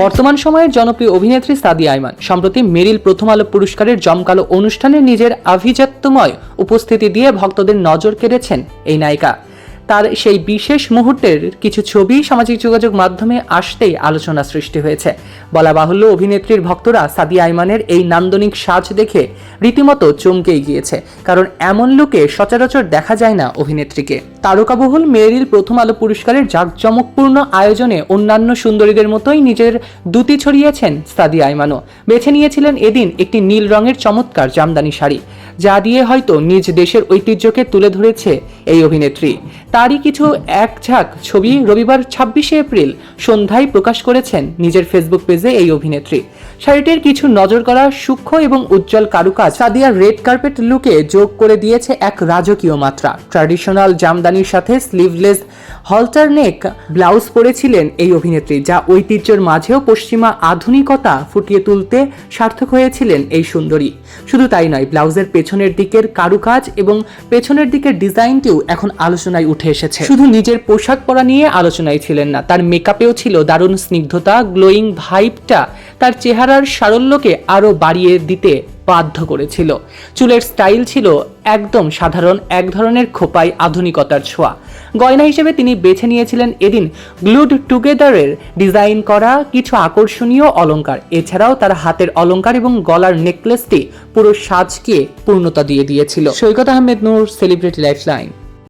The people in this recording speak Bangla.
বর্তমান সময়ের জনপ্রিয় অভিনেত্রী সাদিয়া আইমান সম্প্রতি মেরিল প্রথম আলো পুরস্কারের জমকালো অনুষ্ঠানে নিজের আভিজাত্যময় উপস্থিতি দিয়ে ভক্তদের নজর কেড়েছেন এই নায়িকা। তার সেই বিশেষ মুহূর্তের কিছু ছবি সামাজিক যোগাযোগ মাধ্যমে আসতেই আলোচনা সৃষ্টি হয়েছে। বলা বাহুল্য, অভিনেত্রীর ভক্তরা সাদিয়া আইমানের এই নান্দনিক সাজ দেখে রীতিমতো চমকেই গিয়েছে, কারণ এমন লুকে সচরাচর দেখা যায় না অভিনেত্রীকে। তারকাবহুল মেরিল প্রথম আলো পুরস্কারের জাঁকজমকপূর্ণ আয়োজনে অন্যান্য সুন্দরীদের মতোই নিজের দ্যুতি ছড়িয়েছেন সাদিয়া আইমানও। বেছে নিয়েছিলেন এদিন একটি নীল রঙের চমৎকার জামদানি শাড়ি, যা দিয়ে হয়তো নিজ দেশের ঐতিহ্যকে তুলে ধরেছে এই অভিনেত্রী। তারই কিছু এক ঝাঁক ছবি রবিবার 26শে এপ্রিল সন্ধ্যায় প্রকাশ করেছেন নিজের ফেসবুক পেজে এই অভিনেত্রী। শাড়িটির কিছু নজর করা সূক্ষ্ম এবং উজ্জ্বল কারুকাজ সাদিয়ার রেড কার্পেট লুকে যোগ করে দিয়েছে এক রাজকীয় মাত্রা। ট্র্যাডিশনাল জামদানির সাথে স্লিভলেস হলটার নেক ব্লাউজ পরেছিলেন এই অভিনেত্রী, যা ঐতিহ্যের মাঝেও পশ্চিমা আধুনিকতা ফুটিয়ে তুলতে সার্থক হয়েছিলেন এই সুন্দরী। শুধু তাই নয়, ব্লাউজের পেছনের দিকের কারুকাজ এবং পেছনের দিকের ডিজাইনটিও এখন আলোচনায় উঠে এসেছে। শুধু নিজের পোশাক পরা নিয়ে আলোচনায় ছিলেন না, তার মেকআপেও ছিল দারুণ স্নিগ্ধতা। গ্লোয়িং ভাইবটা তার চেহারার সারল্যকে আরো বাড়িয়ে দিতে বাধ্য করেছিল। চুলের স্টাইল ছিল একদম সাধারণ, এক ধরনের খোপায় আধুনিকতার ছোঁয়া। গয়না হিসেবে তিনি বেছে নিয়েছিলেন এদিন গ্লুড টুগেদারের ডিজাইন করা কিছু আকর্ষণীয় অলংকার। এছাড়াও তার হাতের অলংকার এবং গলার নেকলেসটি পুরো সাজকে পূর্ণতা দিয়ে দিয়েছিল। সৈকত আহমেদ নূর, সেলিব্রিটি লাইফলাইন।